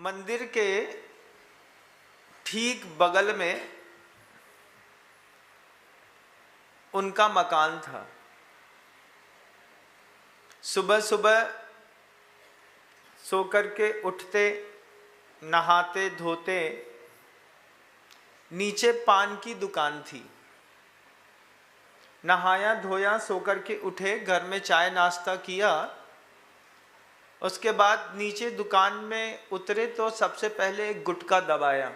मंदिर के ठीक बगल में उनका मकान था। सुबह सुबह सो करके उठते, नहाते धोते, नीचे पान की दुकान थी। नहाया धोया, सो करके उठे, घर में चाय नाश्ता किया, उसके बाद नीचे दुकान में उतरे तो सबसे पहले गुटखा दबाया।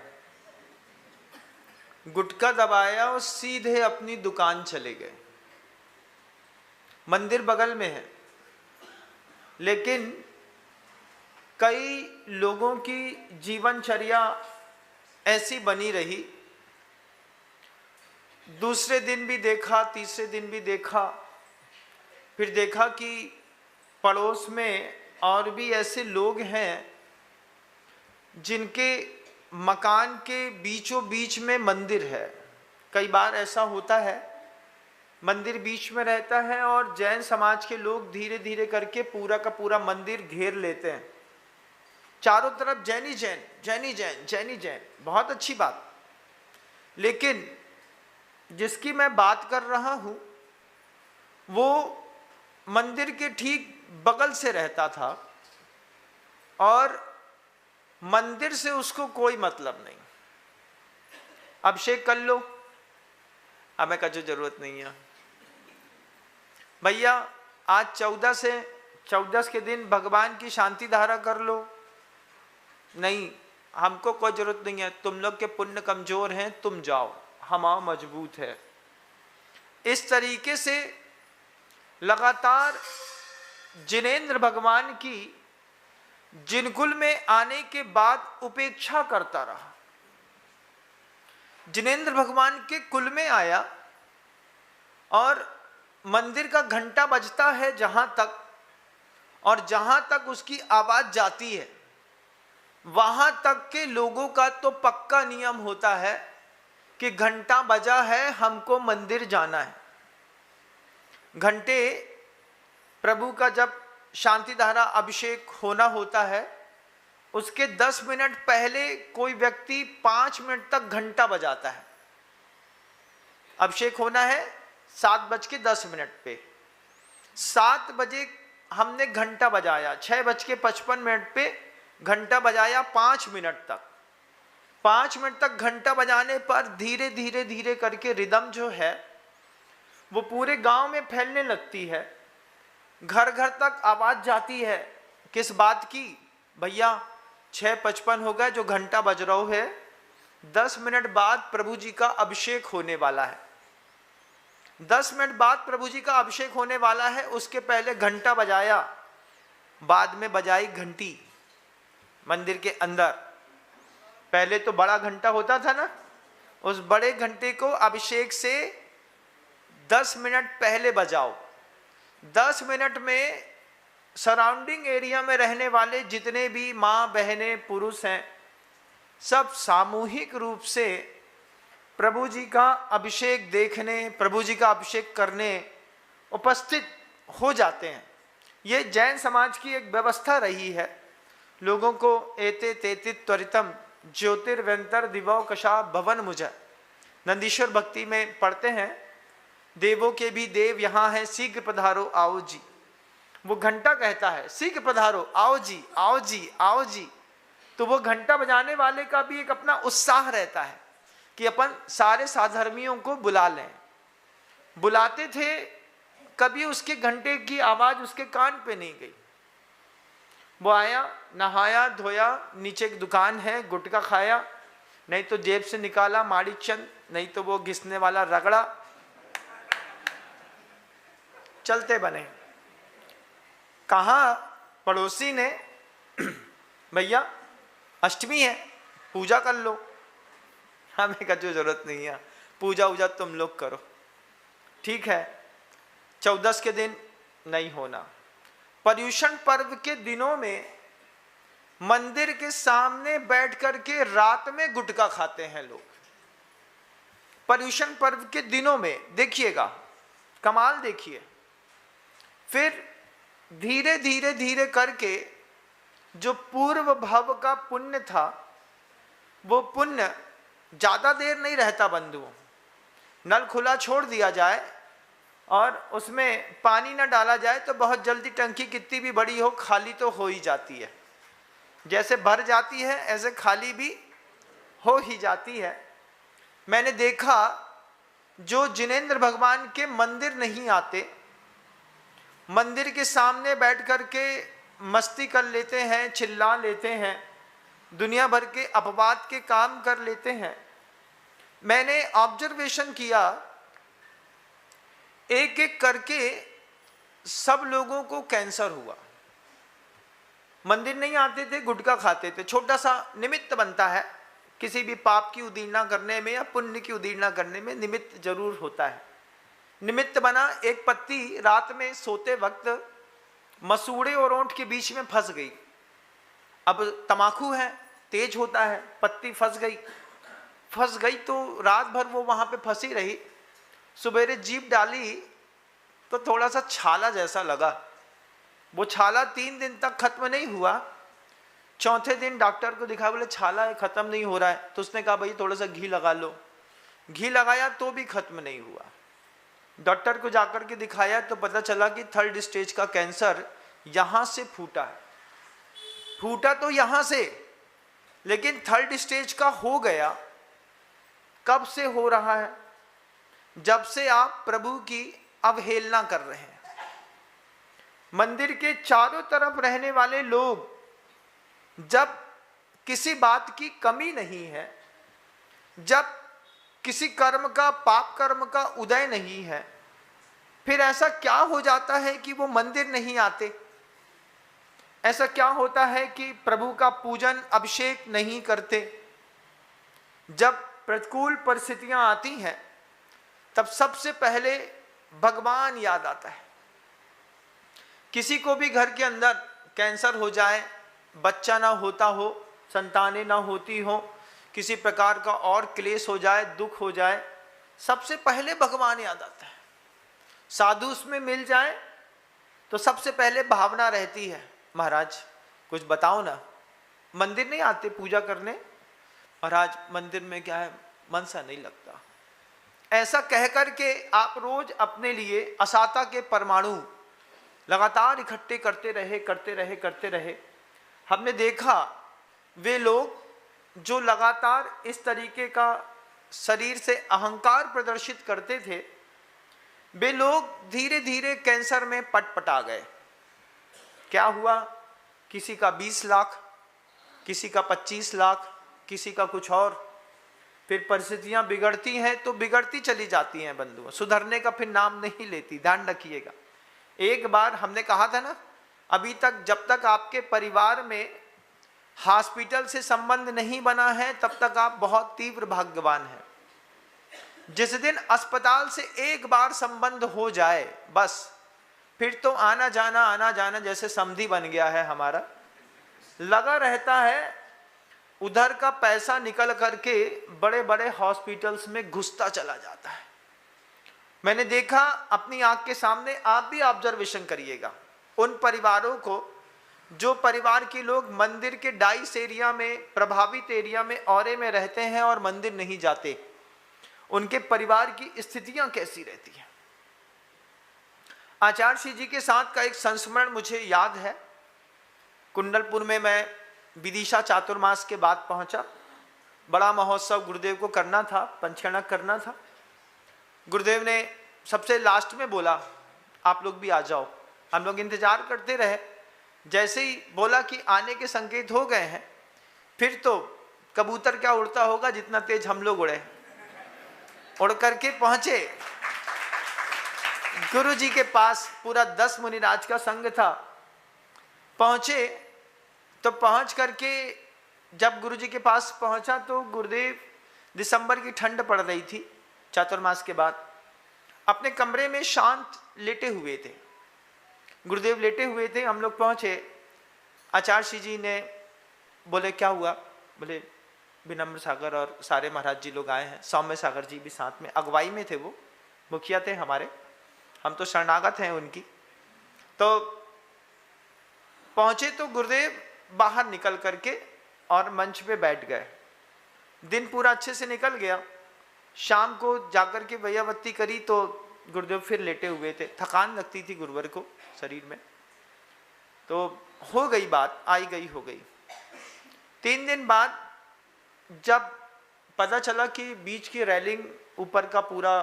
गुटखा दबाया और सीधे अपनी दुकान चले गए। मंदिर बगल में है, लेकिन कई लोगों की जीवनचर्या ऐसी बनी रही। दूसरे दिन भी देखा, तीसरे दिन भी देखा, फिर देखा कि पड़ोस में और भी ऐसे लोग हैं जिनके मकान के बीचों बीच में मंदिर है। कई बार ऐसा होता है, मंदिर बीच में रहता है और जैन समाज के लोग धीरे धीरे करके पूरा का पूरा मंदिर घेर लेते हैं। चारों तरफ जैनी जैन, जैनी जैन, जैनी जैन, बहुत अच्छी बात। लेकिन जिसकी मैं बात कर रहा हूं वो मंदिर के ठीक बगल से रहता था और मंदिर से उसको कोई मतलब नहीं। अभिषेक कर लो, हमें का जो जरूरत नहीं है भैया, आज 14 के दिन भगवान की शांति धारा कर लो। नहीं, हमको कोई जरूरत नहीं है, तुम लोग के पुण्य कमजोर हैं, तुम जाओ, हमारा मजबूत है। इस तरीके से लगातार जिनेंद्र भगवान की जिनकुल में आने के बाद उपेक्षा करता रहा। जिनेंद्र भगवान के कुल में आया और मंदिर का घंटा बजता है जहां तक, और जहां तक उसकी आवाज जाती है वहां तक के लोगों का तो पक्का नियम होता है कि घंटा बजा है, हमको मंदिर जाना है। घंटे प्रभु का जब शांति धारा अभिषेक होना होता है उसके 10 मिनट पहले कोई व्यक्ति 5 मिनट तक घंटा बजाता है। अभिषेक होना है 7:10 पे, 7 बजे हमने घंटा बजाया, 6:55 पे घंटा बजाया 5 मिनट तक। 5 मिनट तक घंटा बजाने पर धीरे धीरे धीरे करके रिदम जो है वो पूरे गांव में फैलने लगती है। घर घर तक आवाज जाती है। किस बात की? भैया 6:55 हो गए, जो घंटा बज रहा है, 10 मिनट बाद प्रभु जी का अभिषेक होने वाला है। 10 मिनट बाद प्रभु जी का अभिषेक होने वाला है, उसके पहले घंटा बजाया, बाद में बजाई घंटी मंदिर के अंदर। पहले तो बड़ा घंटा होता था ना, उस बड़े घंटे को अभिषेक से 10 मिनट पहले बजाओ। 10 मिनट में सराउंडिंग एरिया में रहने वाले जितने भी माँ बहनें पुरुष हैं सब सामूहिक रूप से प्रभु जी का अभिषेक देखने, प्रभु जी का अभिषेक करने उपस्थित हो जाते हैं। ये जैन समाज की एक व्यवस्था रही है। लोगों को एते तेति त्वरितम ज्योतिर्व्यंतर दिवो कशा भवन मुझ, नंदीश्वर भक्ति में पढ़ते हैं, देवों के भी देव यहाँ हैं, शीघ्र पधारो आओ जी। वो घंटा कहता है शीघ्र पधारो, आओ जी, आओ जी, आओ जी। तो वो घंटा बजाने वाले का भी एक अपना उत्साह रहता है कि अपन सारे साधर्मियों को बुला लें। बुलाते थे, कभी उसके घंटे की आवाज उसके कान पे नहीं गई। वो आया, नहाया धोया, नीचे एक दुकान है, गुटखा खाया, नहीं तो जेब से निकाला माड़ी चंद, नहीं तो वो घिसने वाला रगड़ा, चलते बने। कहा पड़ोसी ने भैया अष्टमी है, पूजा कर लो। हमें का जो जरूरत नहीं है, पूजा वूजा तुम लोग करो। ठीक है, 14 के दिन नहीं होना। पर्युषण पर्व के दिनों में मंदिर के सामने बैठ करके रात में गुटखा खाते हैं लोग। पर्युषण पर्व के दिनों में देखिएगा, कमाल देखिए। फिर धीरे धीरे धीरे करके जो पूर्व भव का पुण्य था, वो पुण्य ज्यादा देर नहीं रहता बंधुओं। नल खुला छोड़ दिया जाए और उसमें पानी न डाला जाए तो बहुत जल्दी टंकी कितनी भी बड़ी हो खाली तो हो ही जाती है। जैसे भर जाती है ऐसे खाली भी हो ही जाती है। मैंने देखा जो जिनेंद्र भगवान के मंदिर नहीं आते, मंदिर के सामने बैठ कर के मस्ती कर लेते हैं, चिल्ला लेते हैं, दुनिया भर के अपवाद के काम कर लेते हैं। मैंने ऑब्जर्वेशन किया, एक एक करके सब लोगों को कैंसर हुआ। मंदिर नहीं आते थे, गुटखा खाते थे। छोटा सा निमित्त बनता है, किसी भी पाप की उदीर्णा करने में या पुण्य की उदीर्णा करने में निमित्त जरूर होता है। निमित्त बना, एक पत्ती रात में सोते वक्त मसूड़े और ओंठ के बीच में फंस गई। अब तमाकू है, तेज होता है, पत्ती फंस गई तो रात भर वो वहां पे फंसी रही। सुबेरे जीभ डाली तो थोड़ा सा छाला जैसा लगा। वो छाला 3 दिन तक खत्म नहीं हुआ। चौथे दिन डॉक्टर को दिखाया, बोले छाला है, खत्म नहीं हो रहा है। तो उसने कहा भाई थोड़ा सा घी लगा लो। घी लगाया तो भी खत्म नहीं हुआ। डॉक्टर को जाकर के दिखाया तो पता चला कि 3rd स्टेज का कैंसर यहां से फूटा है। फूटा तो यहां से, लेकिन 3rd स्टेज का हो गया। कब से हो रहा है? जब से आप प्रभु की अवहेलना कर रहे हैं। मंदिर के चारों तरफ रहने वाले लोग, जब किसी बात की कमी नहीं है, जब किसी कर्म का, पाप कर्म का उदय नहीं है, फिर ऐसा क्या हो जाता है कि वो मंदिर नहीं आते? ऐसा क्या होता है कि प्रभु का पूजन, अभिषेक नहीं करते? जब प्रतिकूल परिस्थितियां आती हैं तब सबसे पहले भगवान याद आता है। किसी को भी घर के अंदर कैंसर हो जाए, बच्चा ना होता हो, संतानें ना होती हो, किसी प्रकार का और क्लेश हो जाए, दुख हो जाए, सबसे पहले भगवान याद आता है। साधु उसमें मिल जाए तो सबसे पहले भावना रहती है, महाराज कुछ बताओ ना, मंदिर नहीं आते पूजा करने? महाराज मंदिर में क्या है, मन सा नहीं लगता। ऐसा कहकर के आप रोज अपने लिए असाता के परमाणु लगातार इकट्ठे करते रहे। हमने देखा वे लोग जो लगातार इस तरीके का शरीर से अहंकार प्रदर्शित करते थे, वे लोग धीरे धीरे कैंसर में पटपटा गए। क्या हुआ? किसी का 20 लाख, किसी का 25 लाख, किसी का कुछ और। फिर परिस्थितियां बिगड़ती हैं तो बिगड़ती चली जाती हैं बंधुओं, सुधरने का फिर नाम नहीं लेती। ध्यान रखिएगा। एक बार हमने कहा था ना, अभी तक जब तक आपके परिवार में हॉस्पिटल से संबंध नहीं बना है तब तक आप बहुत तीव्र भाग्यवान हैं। जिस दिन अस्पताल से एक बार संबंध हो जाए, बस फिर तो आना जाना जैसे समधी बन गया है हमारा। लगा रहता है, उधर का पैसा निकल करके बड़े बड़े हॉस्पिटल्स में घुसता चला जाता है। मैंने देखा अपनी आंख के सामने, आप भी ऑब्जर्वेशन करिएगा उन परिवारों को जो परिवार के लोग मंदिर के डाइस एरिया में, प्रभावित एरिया में, औरे में रहते हैं और मंदिर नहीं जाते। उनके परिवार की स्थितियां कैसी रहती हैं। आचार्य श्री जी के साथ का एक संस्मरण मुझे याद है। कुंडलपुर में मैं विदिशा चातुर्मास के बाद पहुंचा। बड़ा महोत्सव गुरुदेव को करना था, पंचकर्णक करना था। गुरुदेव ने सबसे लास्ट में बोला आप लोग भी आ जाओ। हम लोग इंतजार करते रहे। जैसे ही बोला कि आने के संकेत हो गए हैं, फिर तो कबूतर क्या उड़ता होगा जितना तेज हम लोग उड़े। उड़ करके पहुंचे गुरु जी के पास। पूरा 10 मुनिराज का संग था। पहुंचे तो पहुंच करके जब गुरु जी के पास पहुंचा तो गुरुदेव, दिसंबर की ठंड पड़ रही थी चातुर्मास के बाद, अपने कमरे में शांत लेटे हुए थे। गुरुदेव लेटे हुए थे। हम लोग पहुंचे। आचार्य श्री जी ने बोले क्या हुआ? बोले विनम्र सागर और सारे महाराज जी लोग आए हैं। सौम्य सागर जी भी साथ में अगुवाई में थे, वो मुखिया थे हमारे, हम तो शरणागत हैं उनकी। तो पहुंचे तो गुरुदेव बाहर निकल करके और मंच पे बैठ गए। दिन पूरा अच्छे से निकल गया। शाम को जाकर के भैयावत्ती करी तो गुरुदेव फिर लेटे हुए थे, थकान लगती थी गुरुवर को शरीर में। तो हो गई बात, आई गई हो गई। 3 दिन बाद जब पता चला कि बीच की रेलिंग, ऊपर का पूरा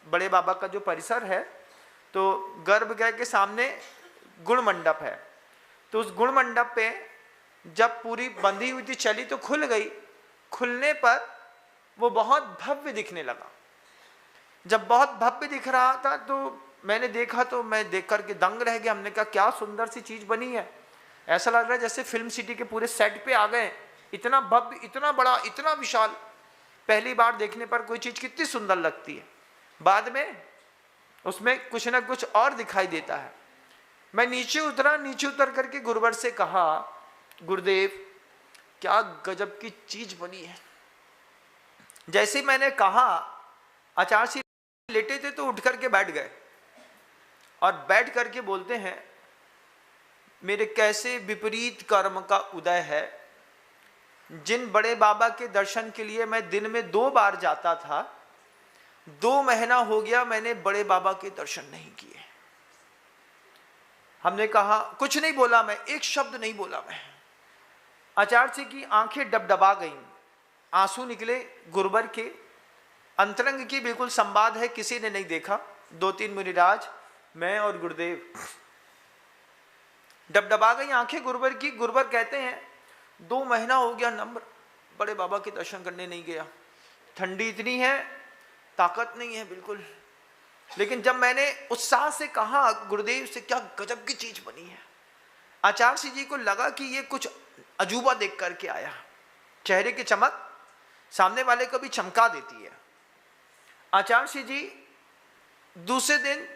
बड़े बाबा का जो परिसर है, तो गर्भगृह के सामने गुण मंडप है, तो उस गुण मंडप पे जब पूरी बंधी हुई थी चली तो खुल गई। खुलने पर वो बहुत भव्य दिखने लगा। जब बहुत भव्य दिख रहा था तो मैंने देखा, तो मैं देख करके दंग रह गया। हमने कहा क्या सुंदर सी चीज बनी है, ऐसा लग रहा है जैसे फिल्म सिटी के पूरे सेट पे आ गए। इतना भव्य, इतना बड़ा, इतना विशाल। पहली बार देखने पर कोई चीज कितनी सुंदर लगती है, बाद में उसमें कुछ ना कुछ और दिखाई देता है। मैं नीचे उतरा, नीचे उतर करके गुरुवर से कहा, गुरुदेव क्या गजब की चीज बनी है। जैसे मैंने कहा, आचार्य जी लेटे थे तो उठ करके बैठ गए और बैठ करके बोलते हैं, मेरे कैसे विपरीत कर्म का उदय है। जिन बड़े बाबा के दर्शन के लिए मैं दिन में 2 बार जाता था, 2 महीना हो गया मैंने बड़े बाबा के दर्शन नहीं किए। हमने कहा, कुछ नहीं बोला मैं, एक शब्द नहीं बोला मैं। आचार्य जी की आंखें डबडबा गईं, आंसू निकले। गुरुवर के अंतरंग की बिल्कुल संवाद है, किसी ने नहीं देखा। 2-3 मुनिराज, मैं और गुरुदेव। डबडबा गई आंखें गुरुवर की। गुरुवर कहते हैं, 2 महीना हो गया नम्र बड़े बाबा के दर्शन करने नहीं गया। ठंडी इतनी है, ताकत नहीं है बिल्कुल। लेकिन जब मैंने उत्साह से कहा गुरुदेव से, क्या गजब की चीज बनी है, आचार्य जी को लगा कि ये कुछ अजूबा देख करके आया। चेहरे की चमक सामने वाले को भी चमका देती है। आचार्य जी दूसरे दिन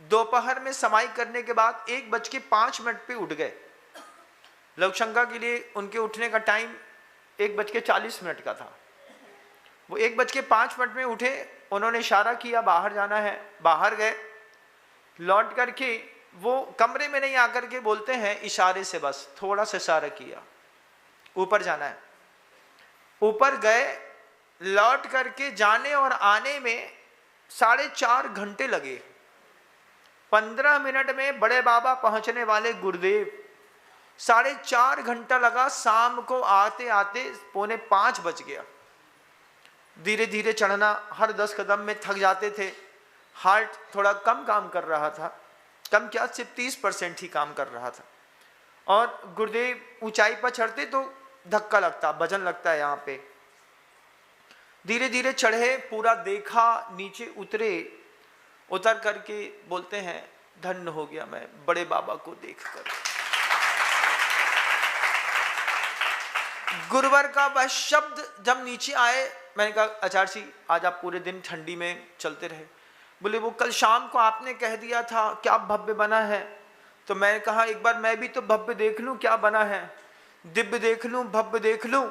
दोपहर में समाई करने के बाद 1:05 पे उठ गए। लघुशंका के लिए उनके उठने का टाइम 1:40 का था। वो 1:05 में उठे, उन्होंने इशारा किया बाहर जाना है, बाहर गए। लौट करके वो कमरे में नहीं आकर के बोलते हैं, इशारे से बस थोड़ा सा इशारा किया, ऊपर जाना है। ऊपर गए, लौट करके जाने और आने में 4.5 घंटे लगे। 15 मिनट में बड़े बाबा पहुंचने वाले गुरुदेव, 4.5 घंटा लगा। शाम को आते आते 4:45 बज गया। धीरे धीरे चढ़ना, हर 10 कदम में थक जाते थे। हार्ट थोड़ा कम काम कर रहा था, कम क्या, सिर्फ 30% ही काम कर रहा था। और गुरुदेव ऊंचाई पर चढ़ते तो धक्का लगता, वजन लगता है यहाँ पे। धीरे धीरे चढ़े, पूरा देखा, नीचे उतरे। उतर करके बोलते हैं, धन्य हो गया मैं बड़े बाबा को देखकर। गुरुवर का वह शब्द जब नीचे आए, मैंने कहा, आचार्य जी आज आप पूरे दिन ठंडी में चलते रहे। बोले, वो कल शाम को आपने कह दिया था क्या भव्य बना है। तो मैंने कहा, एक बार मैं भी तो भव्य देख लूं क्या बना है, दिव्य देख लूं, भव्य देख लूं।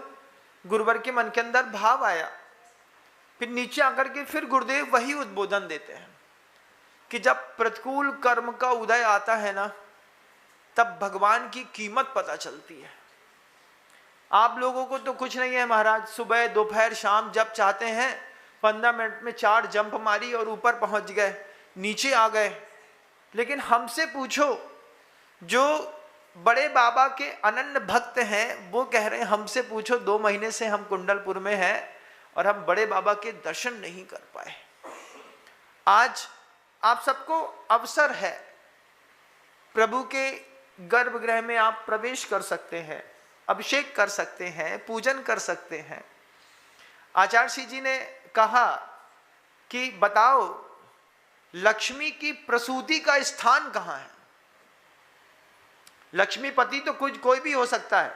गुरुवर के मन के अंदर भाव आया। फिर नीचे आकर के फिर गुरुदेव वही उद्बोधन देते हैं कि जब प्रतिकूल कर्म का उदय आता है ना, तब भगवान की कीमत पता चलती है। आप लोगों को तो कुछ नहीं है महाराज, सुबह दोपहर शाम जब चाहते हैं 15 मिनट में 4 जंप मारी और ऊपर पहुंच गए, नीचे आ गए। लेकिन हमसे पूछो, जो बड़े बाबा के अनन्य भक्त हैं, वो कह रहे हैं, हमसे पूछो 2 महीने से हम कुंडलपुर में हैं और हम बड़े बाबा के दर्शन नहीं कर पाए। आज आप सबको अवसर है, प्रभु के गर्भगृह में आप प्रवेश कर सकते हैं, अभिषेक कर सकते हैं, पूजन कर सकते हैं। आचार्य जी ने कहा कि बताओ लक्ष्मी की प्रसूति का स्थान कहाँ है। लक्ष्मीपति तो कुछ कोई भी हो सकता है,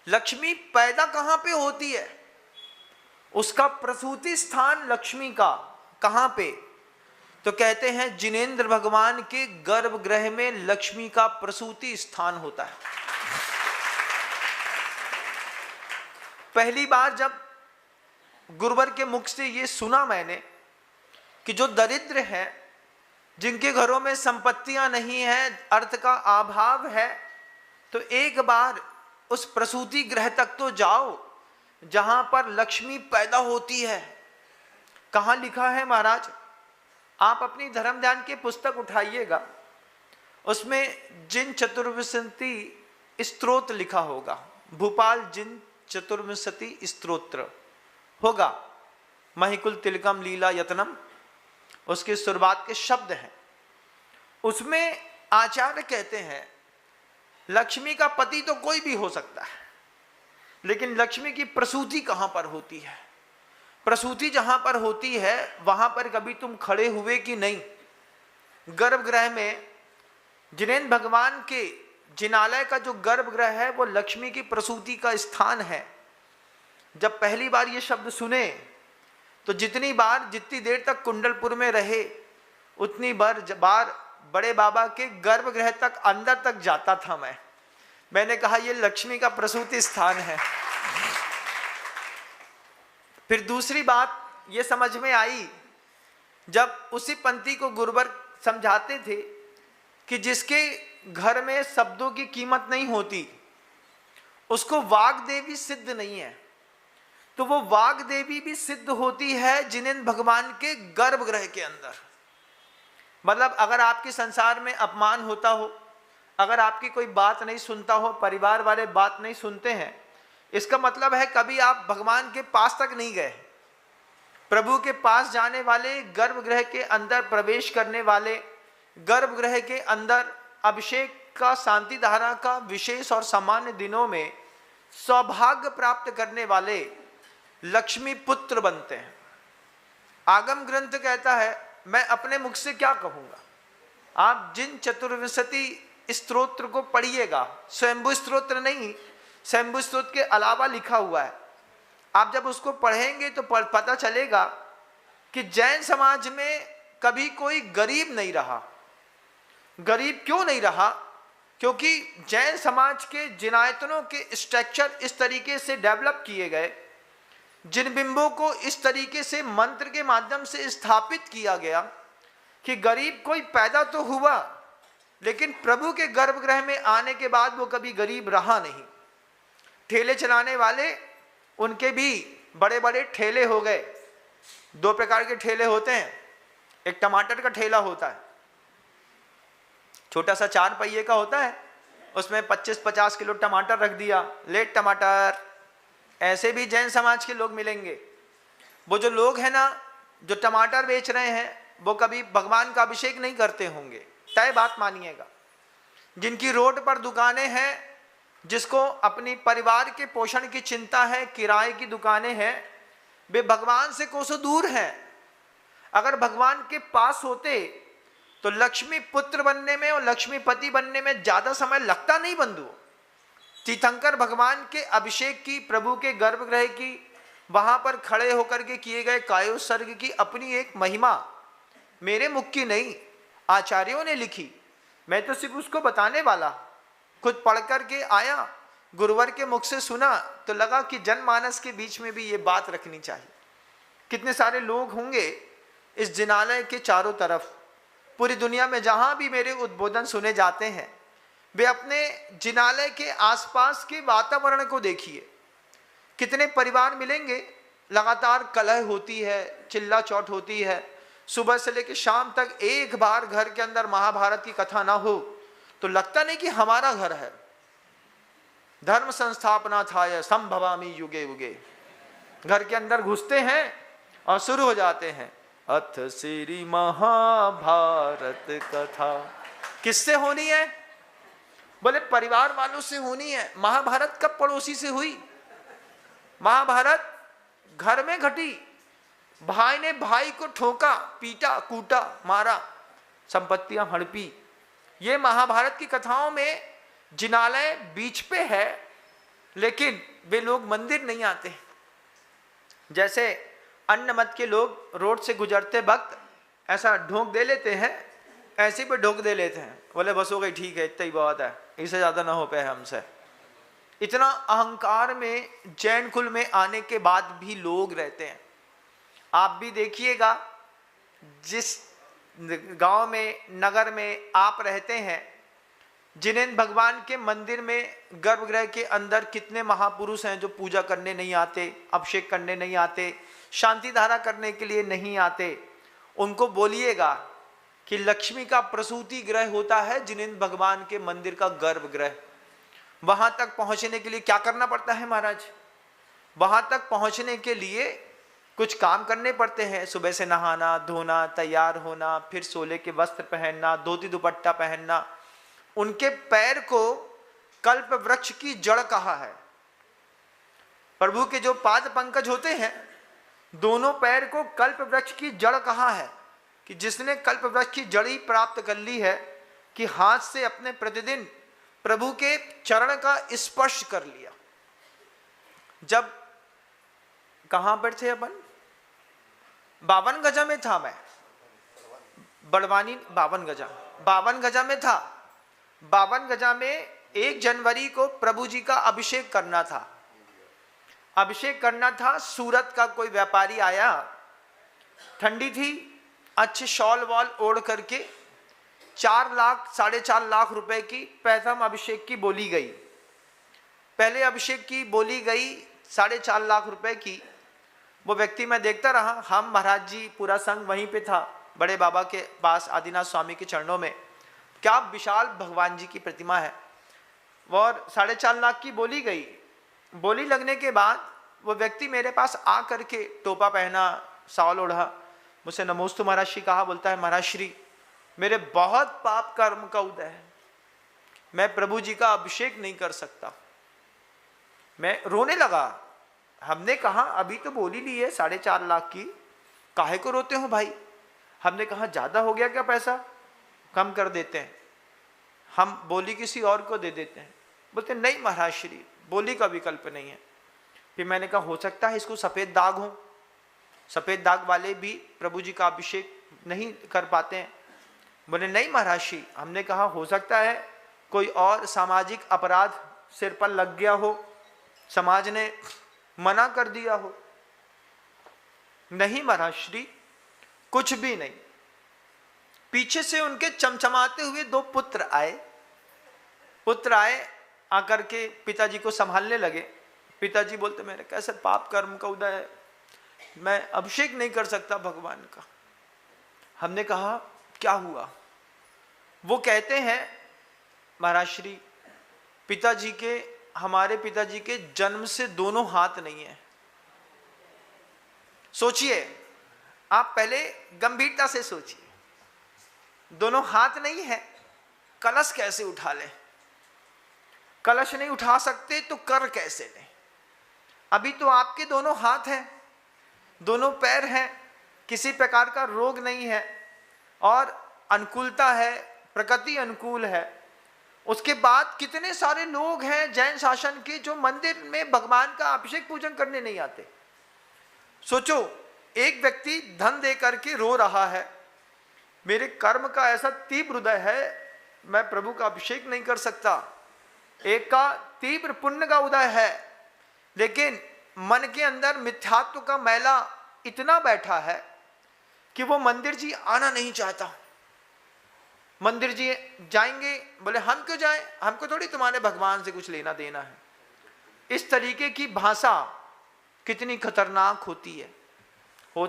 लक्ष्मी पैदा कहाँ पे होती है, उसका प्रसूति स्थान लक्ष्मी का कहाँ पे। तो कहते हैं जिनेंद्र भगवान के गर्भगृह में लक्ष्मी का प्रसूति स्थान होता है। पहली बार जब गुरुवर के मुख से ये सुना मैंने कि जो दरिद्र हैं, जिनके घरों में संपत्तियां नहीं हैं, अर्थ का अभाव है, तो एक बार उस प्रसूति गृह तक तो जाओ जहां पर लक्ष्मी पैदा होती है। कहां लिखा है महाराज? आप अपनी धर्म ध्यान की पुस्तक उठाइएगा, उसमें जिन चतुर्विंशति स्तोत्र लिखा होगा, भूपाल जिन चतुर्विंशति स्तोत्र होगा, महिकुल तिलकम लीला यत्नम, उसके शुरुआत के शब्द हैं। उसमें आचार्य कहते हैं लक्ष्मी का पति तो कोई भी हो सकता है, लेकिन लक्ष्मी की प्रसूति कहां पर होती है? प्रसूति जहां पर होती है वहां पर कभी तुम खड़े हुए कि नहीं? गर्भगृह में जिनेन्द्र भगवान के जिनालय का जो गर्भगृह है वो लक्ष्मी की प्रसूति का स्थान है। जब पहली बार ये शब्द सुने तो जितनी देर तक कुंडलपुर में रहे उतनी बार बड़े बाबा के गर्भगृह तक अंदर तक जाता था मैंने कहा ये लक्ष्मी का प्रसूति स्थान है। फिर दूसरी बात ये समझ में आई, जब उसी पंक्ति को गुरुवर समझाते थे कि जिसके घर में शब्दों की कीमत नहीं होती उसको वाग देवी सिद्ध नहीं है, तो वो वाग देवी भी सिद्ध होती है जिनेन्द्र भगवान के गर्भगृह के अंदर। मतलब अगर आपके संसार में अपमान होता हो, अगर आपकी कोई बात नहीं सुनता हो, परिवार वाले बात नहीं सुनते हैं, इसका मतलब है कभी आप भगवान के पास तक नहीं गए। प्रभु के पास जाने वाले, गर्भगृह के अंदर प्रवेश करने वाले, गर्भगृह के अंदर अभिषेक का, शांति धारा का विशेष और सामान्य दिनों में सौभाग्य प्राप्त करने वाले लक्ष्मी पुत्र बनते हैं। आगम ग्रंथ कहता है, मैं अपने मुख से क्या कहूंगा, आप जिन चतुर्विंशति स्तोत्र को पढ़िएगा, स्वयंभू स्तोत्र नहीं, स्वयंभू स्तोत्र के अलावा लिखा हुआ है। आप जब उसको पढ़ेंगे तो पता चलेगा कि जैन समाज में कभी कोई गरीब नहीं रहा। गरीब क्यों नहीं रहा? क्योंकि जैन समाज के जिनायतनों के स्ट्रक्चर इस तरीके से डेवलप किए गए, जिन बिंबों को इस तरीके से मंत्र के माध्यम से स्थापित किया गया कि गरीब कोई पैदा तो हुआ, लेकिन प्रभु के गर्भगृह में आने के बाद वो कभी गरीब रहा नहीं। ठेले चलाने वाले, उनके भी बड़े बड़े ठेले हो गए। दो प्रकार के ठेले होते हैं, एक टमाटर का ठेला होता है, छोटा सा 4 पहिए का होता है, उसमें 25-50 किलो टमाटर रख दिया, लेट टमाटर। ऐसे भी जैन समाज के लोग मिलेंगे। वो जो लोग हैं ना, जो टमाटर बेच रहे हैं, वो कभी भगवान का अभिषेक नहीं करते होंगे, तय बात मानिएगा। जिनकी रोड पर दुकानें हैं, जिसको अपनी परिवार के पोषण की चिंता है, किराए की दुकानें हैं, वे भगवान से कोसों दूर हैं। अगर भगवान के पास होते तो लक्ष्मी पुत्र बनने में और लक्ष्मीपति बनने में ज्यादा समय लगता नहीं बंधुओं। तीर्थंकर भगवान के अभिषेक की, प्रभु के गर्भगृह की, वहां पर खड़े होकर के किए गए कायोत्सर्ग की अपनी एक महिमा मेरे मुख की नहीं, आचार्यों ने लिखी। मैं तो सिर्फ उसको बताने वाला, खुद पढ़ करके आया, गुरुवर के मुख से सुना तो लगा कि जनमानस के बीच में भी ये बात रखनी चाहिए। कितने सारे लोग होंगे इस जिनालय के चारों तरफ, पूरी दुनिया में जहां भी मेरे उद्बोधन सुने जाते हैं, वे अपने जिनालय के आसपास के वातावरण को देखिए। कितने परिवार मिलेंगे, लगातार कलह होती है, चिल्ला चौट होती है, सुबह से लेकर शाम तक एक बार घर के अंदर महाभारत की कथा ना हो तो लगता नहीं कि हमारा घर है। धर्म संस्थापना था संभवामी युगे युगे, घर के अंदर घुसते हैं और शुरू हो जाते हैं, अथ श्री महाभारत कथा। किससे होनी है? बोले परिवार वालों से होनी है। महाभारत कब पड़ोसी से हुई? महाभारत घर में घटी, भाई ने भाई को ठोका, पीटा, कूटा, मारा, संपत्तियां हड़पी। ये महाभारत की कथाओं में जिनालय बीच पे है, लेकिन वे लोग मंदिर नहीं आते। जैसे अन्य मत के लोग रोड से गुजरते वक्त ऐसा ढोक दे लेते हैं, ऐसे पे ढोक दे लेते हैं, बोले बस हो गई, ठीक है, इतना ही बहुत है, इससे ज्यादा ना हो पाए हमसे। इतना अहंकार में जैन कुल में आने के बाद भी लोग रहते हैं। आप भी देखिएगा, जिस गांव में, नगर में आप रहते हैं, जिनेंद्र भगवान के मंदिर में गर्भगृह के अंदर कितने महापुरुष हैं जो पूजा करने नहीं आते, अभिषेक करने नहीं आते, शांति धारा करने के लिए नहीं आते। उनको बोलिएगा कि लक्ष्मी का प्रसूति गृह होता है जिनेंद्र भगवान के मंदिर का गर्भगृह। वहां तक पहुंचने के लिए क्या करना पड़ता है महाराज? वहां तक पहुंचने के लिए कुछ काम करने पड़ते हैं। सुबह से नहाना धोना, तैयार होना, फिर सोले के वस्त्र पहनना, धोती दुपट्टा पहनना। उनके पैर को कल्प वृक्ष की जड़ कहा है। प्रभु के जो पाद पंकज होते हैं, दोनों पैर को कल्प वृक्ष की जड़ कहा है कि जिसने कल्प वृक्ष की जड़ी प्राप्त कर ली है, कि हाथ से अपने प्रतिदिन प्रभु के चरण का स्पर्श कर लिया। जब कहां पर थे अपन? 52 गजा में था मैं, बड़वानी 52 गजा में था। 52 गजा में 1 जनवरी को प्रभु जी का अभिषेक करना था। सूरत का कोई व्यापारी आया, ठंडी थी, अच्छे शॉल वॉल ओढ़ करके 4 लाख 4.5 लाख रुपए की प्रथम अभिषेक की बोली गई। पहले अभिषेक की बोली गई 4.5 लाख रुपए की। वो व्यक्ति मैं देखता रहा, हम महाराज जी पूरा संघ वहीं पे था, बड़े बाबा के पास आदिनाथ स्वामी के चरणों में। क्या विशाल भगवान जी की प्रतिमा है। और 4.5 लाख की बोली गई। बोली लगने के बाद वो व्यक्ति मेरे पास आ करके टोपा पहना, शॉल ओढ़ा, मुझसे नमोस्तु महाराज श्री कहा। बोलता है, महाराज श्री मेरे बहुत पाप कर्म का उदय है, मैं प्रभु जी का अभिषेक नहीं कर सकता। मैं रोने लगा। हमने कहा अभी तो बोली ली है 4.5 लाख की, काहे को रोते हो भाई? हमने कहा ज्यादा हो गया क्या पैसा, कम कर देते हैं, हम बोली किसी और को दे देते हैं। बोलते नहीं महाराज श्री, बोली का विकल्प नहीं है। फिर मैंने कहा हो सकता है इसको सफेद दाग हो, सफेद दाग वाले भी प्रभु जी का अभिषेक नहीं कर पाते हैं। बोले नहीं महाराज श्री, हमने कहा हो सकता है कोई और सामाजिक अपराध सिर पर लग गया हो, समाज ने मना कर दिया हो। नहीं महाराज श्री, कुछ भी नहीं। पीछे से उनके चमचमाते हुए 2 पुत्र आए, आकर के पिताजी को संभालने लगे। पिताजी बोलते मेरे कैसे पाप कर्म का उदय है, मैं अभिषेक नहीं कर सकता भगवान का। हमने कहा क्या हुआ? वो कहते हैं महाराज श्री, हमारे पिताजी के जन्म से दोनों हाथ नहीं है। सोचिए, आप पहले गंभीरता से सोचिए, दोनों हाथ नहीं है, कलश कैसे उठा लें? कलश नहीं उठा सकते तो कर कैसे लें? अभी तो आपके दोनों हाथ हैं, दोनों पैर हैं, किसी प्रकार का रोग नहीं है और अनुकूलता है, प्रकृति अनुकूल है। उसके बाद कितने सारे लोग हैं जैन शासन के जो मंदिर में भगवान का अभिषेक पूजन करने नहीं आते। सोचो, एक व्यक्ति धन दे करके रो रहा है, मेरे कर्म का ऐसा तीव्र हृदय है, मैं प्रभु का अभिषेक नहीं कर सकता। एक का तीव्र पुण्य का उदय है, लेकिन मन के अंदर मिथ्यात्व का मैला इतना बैठा है कि वो मंदिर जी आना नहीं चाहता। मंदिर जी जाएंगे, बोले हम क्यों जाएं, हमको थोड़ी तुम्हारे भगवान से कुछ लेना देना है। इस तरीके की भाषा कितनी खतरनाक होती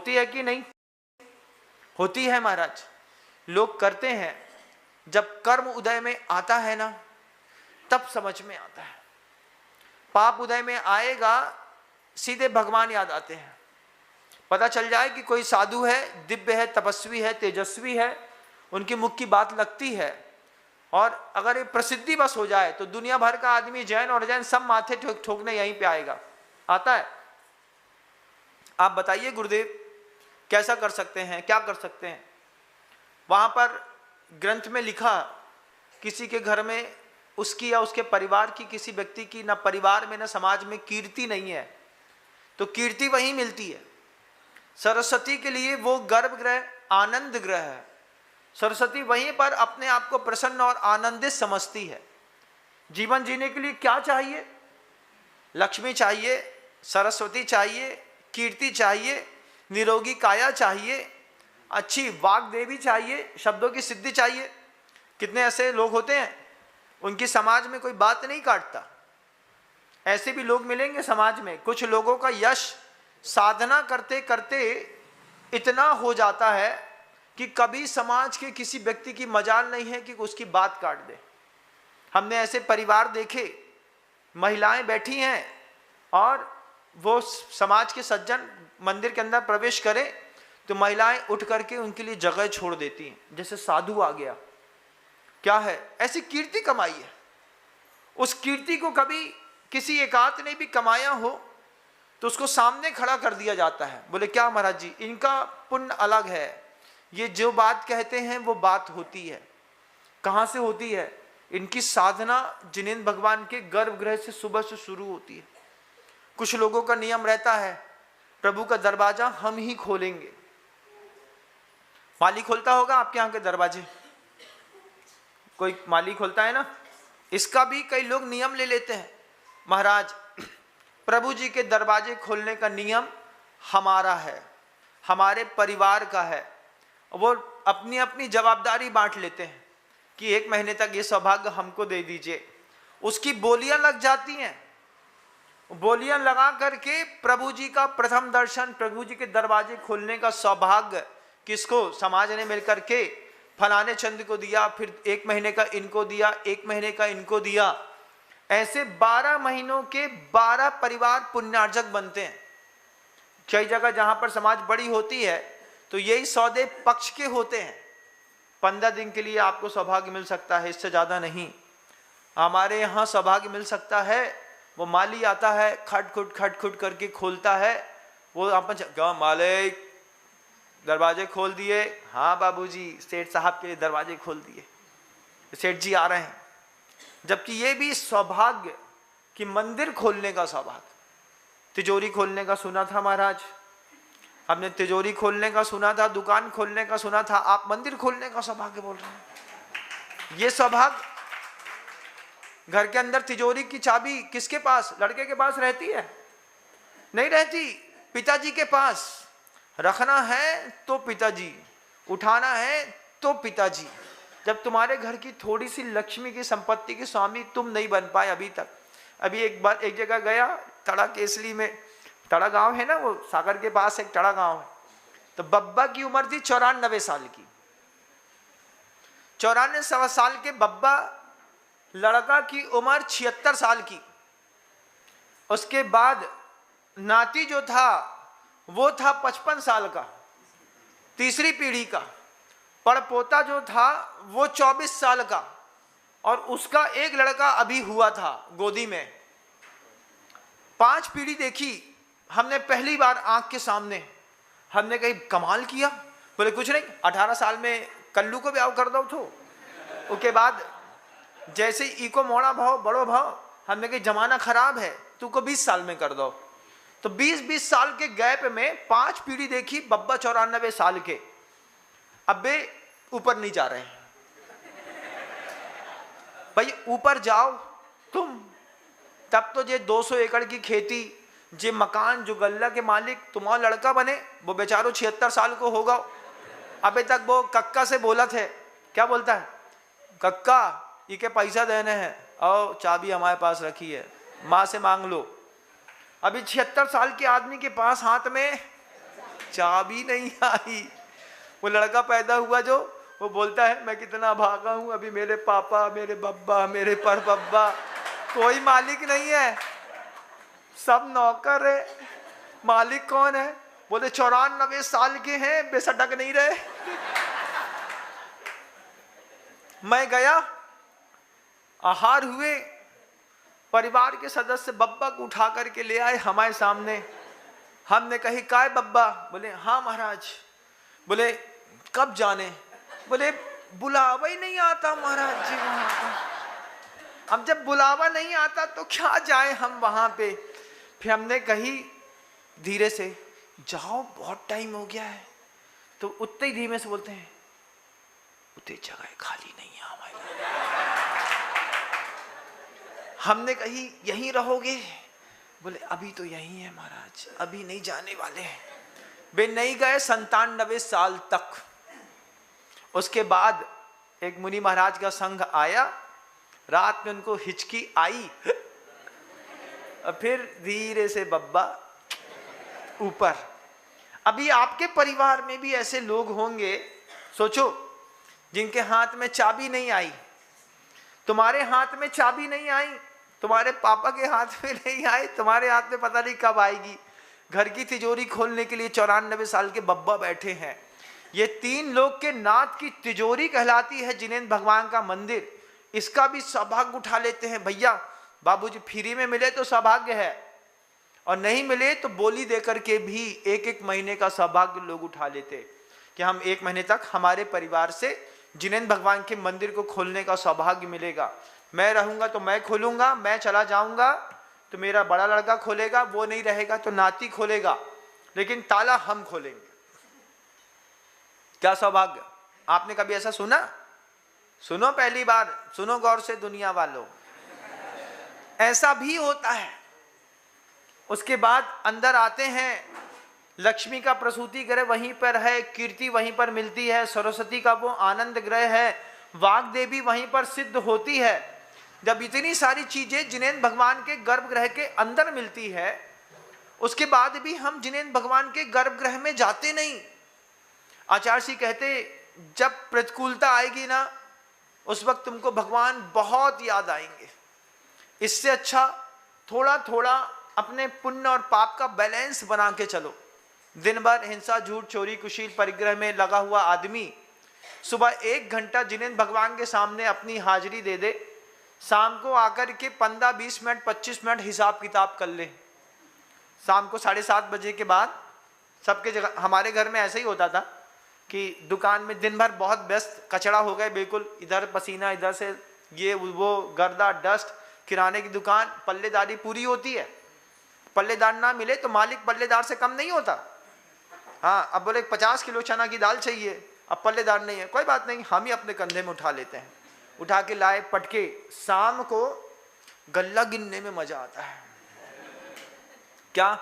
है कि नहीं होती है महाराज। लोग करते हैं, जब कर्म उदय में आता है ना, तब समझ में आता है। पाप उदय में आएगा, सीधे भगवान याद आते हैं। पता चल जाए कि कोई साधु है, दिव्य है, तपस्वी है, तेजस्वी है, उनकी मुख की बात लगती है, और अगर ये प्रसिद्धि बस हो जाए तो दुनिया भर का आदमी, जैन और अजैन, सब माथे ठोकने यहीं पे आएगा। आता है। आप बताइए गुरुदेव कैसा कर सकते हैं, क्या कर सकते हैं? वहां पर ग्रंथ में लिखा, किसी के घर में उसकी या उसके परिवार की, किसी व्यक्ति की ना परिवार में ना समाज में कीर्ति नहीं है, तो कीर्ति वहीं मिलती है। सरस्वती के लिए वो गर्भगृह आनंद गृह है। सरस्वती वहीं पर अपने आप को प्रसन्न और आनंदित समझती है। जीवन जीने के लिए क्या चाहिए? लक्ष्मी चाहिए, सरस्वती चाहिए, कीर्ति चाहिए, निरोगी काया चाहिए, अच्छी वाग देवी चाहिए, शब्दों की सिद्धि चाहिए। कितने ऐसे लोग होते हैं उनकी समाज में कोई बात नहीं काटता। ऐसे भी लोग मिलेंगे समाज में। कुछ लोगों का यश साधना करते करते इतना हो जाता है कि कभी समाज के किसी व्यक्ति की मजाल नहीं है कि उसकी बात काट दे। हमने ऐसे परिवार देखे, महिलाएं बैठी हैं और वो समाज के सज्जन मंदिर के अंदर प्रवेश करें तो महिलाएं उठ करके उनके लिए जगह छोड़ देती हैं, जैसे साधु आ गया। क्या है? ऐसी कीर्ति कमाई है। उस कीर्ति को कभी किसी एकांत ने भी कमाया हो तो उसको सामने खड़ा कर दिया जाता है। बोले क्या महाराज जी, इनका पुण्य अलग है, ये जो बात कहते हैं वो बात होती है। कहाँ से होती है? इनकी साधना जिनेंद्र भगवान के गर्भगृह से सुबह से शुरू होती है। कुछ लोगों का नियम रहता है, प्रभु का दरवाजा हम ही खोलेंगे। माली खोलता होगा आपके यहाँ के दरवाजे? कोई माली खोलता है ना? इसका भी कई लोग नियम ले लेते हैं, महाराज प्रभु जी के दरवाजे खोलने का नियम हमारा है, हमारे परिवार का है। वो अपनी अपनी जवाबदारी बांट लेते हैं कि 1 महीने तक ये सौभाग्य हमको दे दीजिए। उसकी बोलियां लग जाती हैं। बोलियां लगा करके प्रभु जी का प्रथम दर्शन, प्रभु जी के दरवाजे खोलने का सौभाग्य किसको? समाज ने मिलकर के फलाने चंद को दिया, फिर 1 महीने का इनको दिया, 1 महीने का इनको दिया। ऐसे 12 महीनों के 12 परिवार पुण्यार्जक बनते हैं। कई जगह जहां पर समाज बड़ी होती है तो यही सौदे पक्ष के होते हैं। 15 दिन के लिए आपको सौभाग्य मिल सकता है, इससे ज्यादा नहीं। हमारे यहाँ सौभाग्य मिल सकता है, वो माली आता है, खट खुट करके खोलता है। वो अपन क्या मालिक दरवाजे खोल दिए? हाँ बाबूजी, सेठ साहब के दरवाजे खोल दिए, सेठ जी आ रहे हैं। जबकि ये भी सौभाग्य कि मंदिर खोलने का सौभाग्य। तिजोरी खोलने का सुना था महाराज, हमने तिजोरी खोलने का सुना था, दुकान खोलने का सुना था, आप मंदिर खोलने का सौभाग्य बोल रहे हैं। ये सौभाग्य। घर के अंदर तिजोरी की चाबी किसके पास? लड़के के पास रहती है? नहीं रहती, पिताजी के पास। रखना है तो पिताजी, उठाना है तो पिताजी। जब तुम्हारे घर की थोड़ी सी लक्ष्मी की संपत्ति की स्वामी तुम नहीं बन पाए अभी तक। अभी एक बार एक जगह गया, तड़ा केसली में, तड़ा गांव है ना, वो सागर के पास एक तड़ा गांव है। तो बब्बा की उम्र थी 94 साल की। 94 साल के बब्बा, लड़का की उम्र 76 साल की। उसके बाद नाती जो था वो था 55 साल का, तीसरी पीढ़ी का। पड़पोता जो था वो 24 साल का, और उसका एक लड़का अभी हुआ था गोदी में। 5 पीढ़ी देखी हमने पहली बार आंख के सामने। हमने कहीं कमाल किया। बोले कुछ नहीं, 18 साल में कल्लू को ब्याह कर दो तो। उसके बाद जैसे इको मोड़ा भाव बड़ो भाव, हमने कही जमाना खराब है, तुमको 20 साल में कर दो। तो 20-20 साल के गैप में 5 पीढ़ी देखी। बब्बा 94 साल के, अबे ऊपर नहीं जा रहे हैं। भाई ऊपर जाओ तुम, तब तो ये 200 एकड़ की खेती, जे मकान, जो गल्ला के मालिक तुम्हारा लड़का बने, वो बेचारो 76 साल को होगा। अबे तक वो कक्का से बोला थे, क्या बोलता है? कक्का ये के पैसा देने हैं, और चाबी हमारे पास रखी है, माँ से मांग लो। अभी 76 साल के आदमी के पास हाथ में चाबी नहीं आई। वो लड़का पैदा हुआ जो, वो बोलता है मैं कितना भागा हूं, अभी मेरे पापा, मेरे बब्बा, मेरे पर बब्बा, कोई मालिक नहीं है, सब नौकर है। मालिक कौन है? बोले 94 साल के हैं, बेसटक नहीं रहे। मैं गया, आहार हुए, परिवार के सदस्य बब्बा को उठा करके ले आए हमारे सामने। हमने कही काय बब्बा? बोले हाँ महाराज। बोले कब जाने? बोले बुलावा ही नहीं आता महाराज जी वहां पर। अब जब बुलावा नहीं आता तो क्या जाए हम वहां पे। फिर हमने कही धीरे से, जाओ बहुत टाइम हो गया है। तो उतने ही धीमे से बोलते हैं, उतनी जगह खाली नहीं है हमारे। हमने कही यहीं रहोगे? बोले अभी तो यहीं है महाराज, अभी नहीं जाने वाले हैं। वे नहीं गए 97 साल तक। उसके बाद एक मुनि महाराज का संघ आया, रात में उनको हिचकी आई और फिर धीरे से बब्बा ऊपर। अभी आपके परिवार में भी ऐसे लोग होंगे, सोचो, जिनके हाथ में चाबी नहीं आई। तुम्हारे हाथ में चाबी नहीं आई, तुम्हारे पापा के हाथ में नहीं आई, तुम्हारे हाथ में पता नहीं कब आएगी। घर की तिजोरी खोलने के लिए 94 साल के बब्बा बैठे हैं। ये 3 लोग के नाथ की तिजोरी कहलाती है जिनेंद्र भगवान का मंदिर। इसका भी सौभाग्य उठा लेते हैं। भैया बाबूजी फ्री में मिले तो सौभाग्य है, और नहीं मिले तो बोली देकर के भी 1-1 महीने का सौभाग्य लोग उठा लेते कि हम 1 महीने तक हमारे परिवार से जिनेंद्र भगवान के मंदिर को खोलने का सौभाग्य मिलेगा। मैं रहूंगा तो मैं खोलूंगा, मैं चला जाऊंगा तो मेरा बड़ा लड़का खोलेगा, वो नहीं रहेगा तो नाती खोलेगा, लेकिन ताला हम खोलेंगे। क्या सौभाग्य! आपने कभी ऐसा सुना? सुनो, पहली बार सुनो गौर से दुनिया वालों, ऐसा भी होता है। उसके बाद अंदर आते हैं, लक्ष्मी का प्रसूति गृह वहीं पर है, कीर्ति वहीं पर मिलती है, सरस्वती का वो आनंद गृह है, वाग देवी वहीं पर सिद्ध होती है। जब इतनी सारी चीजें जिनेंद्र भगवान के गर्भगृह के अंदर मिलती है, उसके बाद भी हम जिनेंद्र भगवान के गर्भगृह में जाते नहीं। आचार्य जी कहते, जब प्रतिकूलता आएगी ना, उस वक्त तुमको भगवान बहुत याद आएंगे। इससे अच्छा थोड़ा थोड़ा अपने पुण्य और पाप का बैलेंस बना के चलो। दिन भर हिंसा, झूठ, चोरी, कुशील परिग्रह में लगा हुआ आदमी सुबह 1 घंटा जिनेंद्र भगवान के सामने अपनी हाजिरी दे दे, शाम को आकर के 15-20 मिनट 25 मिनट हिसाब किताब कर ले। शाम को 7:30 बजे के बाद सबके जगह, हमारे घर में ऐसा ही होता था कि दुकान में दिन भर बहुत व्यस्त, कचड़ा हो गए बिल्कुल, इधर पसीना, इधर से ये वो गर्दा डस्ट। किराने की दुकान, पल्लेदारी पूरी होती है, पल्लेदार ना मिले तो मालिक पल्लेदार से कम नहीं होता। हाँ, अब बोले 50 किलो चना की दाल चाहिए, अब पल्लेदार नहीं है, कोई बात नहीं, हम ही अपने कंधे में उठा लेते हैं। उठा के लाए पटके, शाम को गल्ला गिनने में मजा आता है। क्या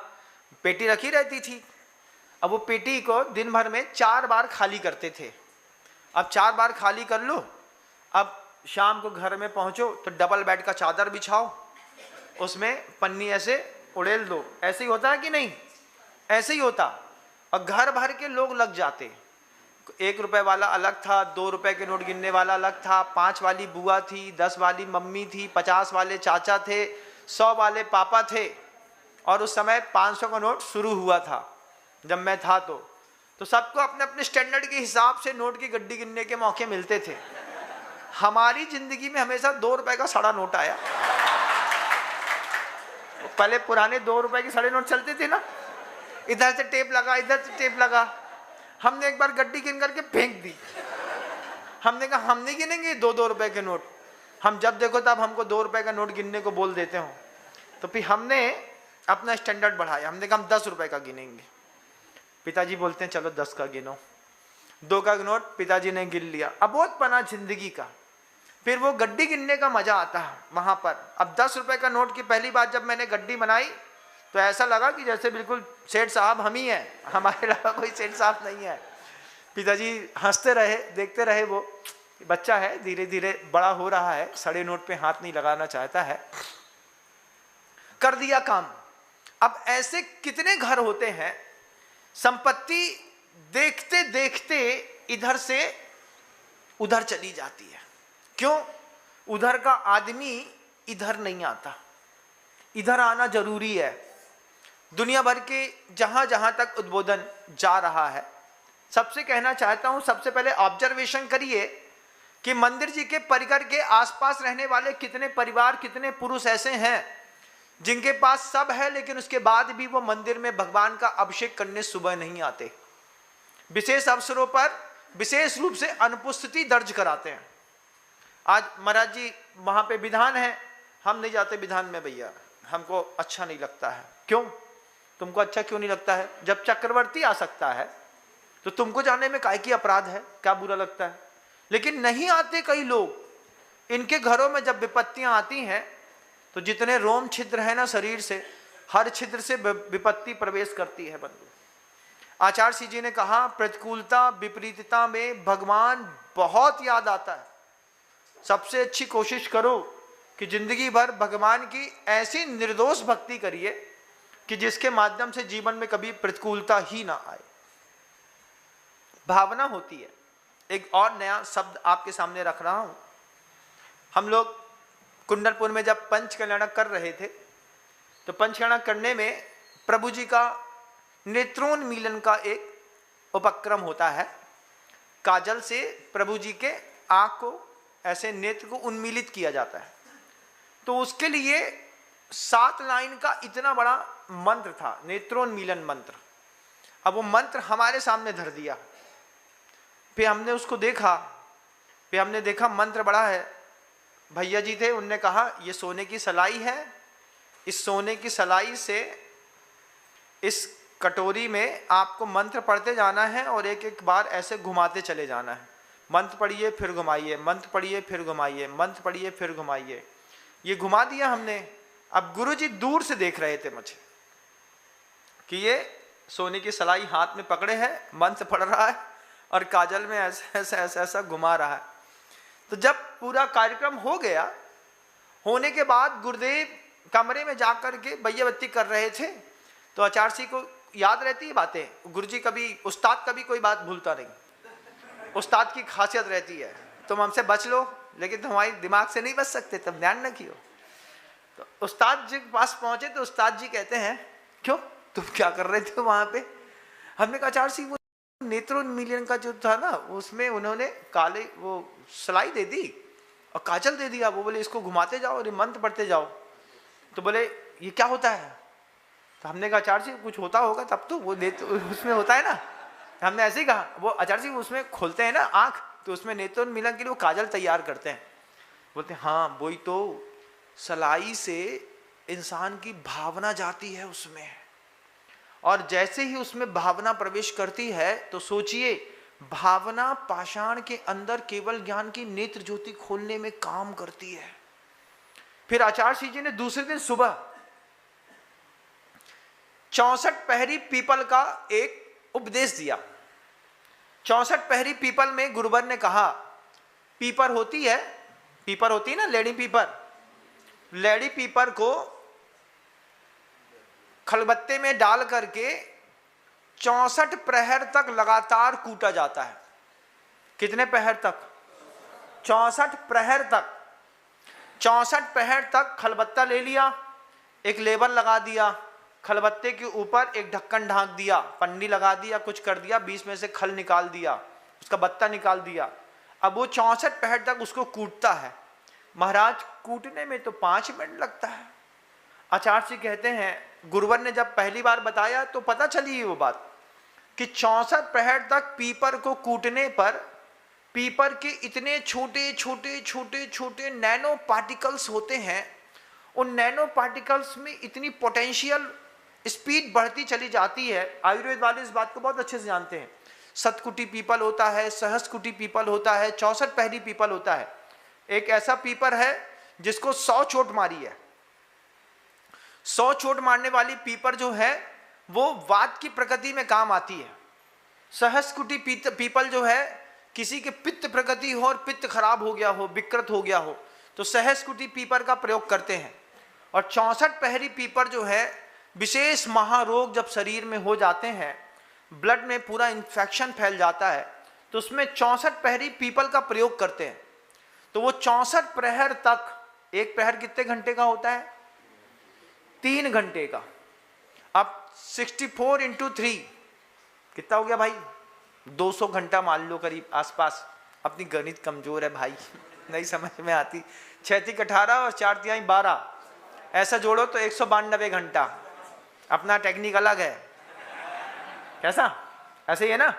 पेटी रखी रहती थी, अब वो पेटी को दिन भर में 4 बार खाली करते थे। अब 4 बार खाली कर लो, अब शाम को घर में पहुंचो तो डबल बेड का चादर बिछाओ, उसमें पन्नी ऐसे उड़ेल दो। ऐसे ही होता है कि नहीं? ऐसे ही होता। और घर भर के लोग लग जाते। 1 रुपए वाला अलग था, 2 रुपए के नोट गिनने वाला अलग था, 5 वाली बुआ थी, 10 वाली मम्मी थी, 50 वाले चाचा थे, 100 वाले पापा थे। और उस समय 500 का नोट शुरू हुआ था जब मैं था। तो सबको अपने अपने स्टैंडर्ड के हिसाब से नोट की गड्डी गिनने के मौके मिलते थे। हमारी जिंदगी में हमेशा 2 रुपए का सड़ा नोट आया। पहले पुराने 2 रुपए के सड़े नोट चलते थे ना, इधर से टेप लगा, इधर से टेप लगा। हमने एक बार गड्डी गिन करके फेंक दी। हमने कहा हम नहीं गिनेंगे 2-2 रुपए के नोट, हम जब देखो तब हमको 2 रुपए का नोट गिनने को बोल देते हो। तो फिर हमने अपना स्टैंडर्ड बढ़ाया, हमने कहा हम 10 रुपए का गिनेंगे। पिताजी बोलते हैं चलो 10 का गिनो। 2 का नोट पिताजी ने गिन लिया। अब बहुत पना जिंदगी का, फिर वो गड्डी गिनने का मजा आता है वहां पर। अब 10 रुपए का नोट की पहली बार जब मैंने गड्डी बनाई तो ऐसा लगा कि जैसे बिल्कुल सेठ साहब हम ही हैं, हमारे अलावा कोई सेठ साहब नहीं है। पिताजी हंसते रहे, देखते रहे, वो बच्चा है धीरे धीरे बड़ा हो रहा है, सड़े नोट पे हाथ नहीं लगाना चाहता है। कर दिया काम। अब ऐसे कितने घर होते हैं, संपत्ति देखते देखते इधर से उधर चली जाती है। क्यों? उधर का आदमी इधर नहीं आता, इधर आना जरूरी है। दुनिया भर के जहां जहां तक उद्बोधन जा रहा है, सबसे कहना चाहता हूं, सबसे पहले ऑब्जर्वेशन करिए कि मंदिर जी के परिकर के आसपास रहने वाले कितने परिवार, कितने पुरुष ऐसे हैं जिनके पास सब है, लेकिन उसके बाद भी वो मंदिर में भगवान का अभिषेक करने सुबह नहीं आते। विशेष अवसरों पर विशेष रूप से अनुपस्थिति दर्ज कराते हैं। आज महाराज जी वहां पे विधान है, हम नहीं जाते विधान में भैया, हमको अच्छा नहीं लगता है। क्यों? तुमको अच्छा क्यों नहीं लगता है? जब चक्रवर्ती आ सकता है तो तुमको जाने में काय की अपराध है, क्या बुरा लगता है? लेकिन नहीं आते कई लोग। इनके घरों में जब विपत्तियां आती हैं तो जितने रोम छिद्र है ना शरीर से, हर छिद्र से विपत्ति प्रवेश करती है बंधु। आचार्य जी ने कहा, प्रतिकूलता विपरीतता में भगवान बहुत याद आता है। सबसे अच्छी कोशिश करो कि जिंदगी भर भगवान की ऐसी निर्दोष भक्ति करिए कि जिसके माध्यम से जीवन में कभी प्रतिकूलता ही ना आए। भावना होती है। एक और नया शब्द आपके सामने रख रहा हूं। हम लोग कुंडलपुर में जब पंचकल्याण कर रहे थे तो पंचकल्याण करने में प्रभु जी का नेत्रोन्मीलन का एक उपक्रम होता है। काजल से प्रभु जी के आंख को ऐसे नेत्र को उन्मीलित किया जाता है। तो उसके लिए 7 लाइन का इतना बड़ा मंत्र था, नेत्रोन्मीलन मंत्र। अब वो मंत्र हमारे सामने धर दिया। फिर हमने उसको देखा, फिर हमने देखा मंत्र बड़ा है। भैया जी थे, उनने कहा ये सोने की सलाई है, इस सोने की सलाई से इस कटोरी में आपको मंत्र पढ़ते जाना है और एक एक बार ऐसे घुमाते चले जाना है। मंत्र पढ़िए फिर घुमाइए, मंत्र पढ़िए फिर घुमाइए, मंत्र पढ़िए फिर घुमाइए। ये घुमा दिया हमने। अब गुरुजी दूर से देख रहे थे मुझे कि ये सोने की सलाई हाथ में पकड़े है, मंत्र पढ़ रहा है और काजल में ऐसा ऐसा ऐसा ऐसा घुमा रहा है। तो जब पूरा कार्यक्रम हो गया, होने के बाद गुरुदेव कमरे में जाकर के बैया बत्ती कर रहे थे। तो आचार्य जी को याद रहती है बातें। गुरुजी कभी, उस्ताद कभी कोई बात भूलता नहीं, उस्ताद की खासियत रहती है। तुम हमसे बच लो लेकिन तुम्हारी दिमाग से नहीं बच सकते, तब ध्यान रखियो। तो उस्ताद जी के पास पहुंचे तो उस्ताद जी कहते हैं, क्यों तुम क्या कर रहे थे वहां पे? हमने कहा आचार्य जी वो नेत्रोन्मीलन का जो था ना, उसमें उन्होंने काले वो सलाई दे दी और काजल दे दिया। वो बोले इसको घुमाते जाओ और मंत्र पढ़ते जाओ। तो बोले ये क्या होता है? तो हमने कहा आचार्य जी कुछ होता होगा तब तो वो उसमें होता है ना। हमने ऐसे ही कहा। वो आचार्य जी उसमें खोलते हैं ना आंख, तो उसमें नेत्रोन्मीलन के लिए वो काजल तैयार करते हैं। बोलते हैं हाँ वही तो, सलाई से इंसान की भावना जाती है उसमें, और जैसे ही उसमें भावना प्रवेश करती है तो सोचिए, भावना पाषाण के अंदर केवल ज्ञान की नेत्र ज्योति खोलने में काम करती है। फिर आचार्य जी ने दूसरे दिन सुबह 64 पहरी पीपल का एक उपदेश दिया। 64 पहरी पीपल में गुरुवर ने कहा, पीपर होती है ना लेडी पीपर, लेडी पीपर को खलबत्ते में डाल करके 64 प्रहर तक लगातार कूटा जाता है। कितने प्रहर तक? 64 प्रहर तक। 64 प्रहर तक खलबत्ता ले लिया, एक लेबल लगा दिया, खलबत्ते के ऊपर एक ढक्कन ढांक दिया, पन्नी लगा दिया, कुछ कर दिया, बीच में से खल निकाल दिया, उसका बत्ता निकाल दिया। अब वो 64 प्रहर तक उसको कूटता है। महाराज कूटने में तो 5 मिनट लगता है। आचार्य जी कहते हैं गुरुवर ने जब पहली बार बताया तो पता चली वो बात कि 64 प्रहर तक पीपर को कूटने पर पीपर के इतने छोटे छोटे छोटे छोटे नैनो पार्टिकल्स होते हैं। उन नैनो पार्टिकल्स में इतनी पोटेंशियल स्पीड बढ़ती चली जाती है। आयुर्वेद वाले इस बात को बहुत अच्छे से जानते हैं। सतकुटी पीपल होता है, सहस्कुटी पीपल होता है, 64 पहरी पीपल होता है। एक ऐसा पीपर है जिसको 100 चोट मारी है। 100 चोट मारने वाली पीपर जो है वो वात की प्रकृति में काम आती है। सहस्कुटी पीपल जो है किसी के पित्त प्रकृति हो और पित्त खराब हो गया हो, विकृत हो गया हो, तो सहस्कुटी पीपर का प्रयोग करते हैं। और 64 पहरी पीपर जो है विशेष महारोग जब शरीर में हो जाते हैं, ब्लड में पूरा इन्फेक्शन फैल जाता है, तो उसमें 64 पहरी पीपल का प्रयोग करते हैं। तो वो 64 प्रहर तक, एक प्रहर कितने घंटे का होता है? 3 घंटे का। अब 64 × 3 कितना हो गया भाई? 200 घंटा मान लो करीब आसपास। अपनी गणित कमजोर है भाई, नहीं समझ में आती। 6 × 18 और 4 × 12 ऐसा जोड़ो तो 192 घंटा। अपना टेक्निक अलग है। कैसा? ऐसे ही है ना?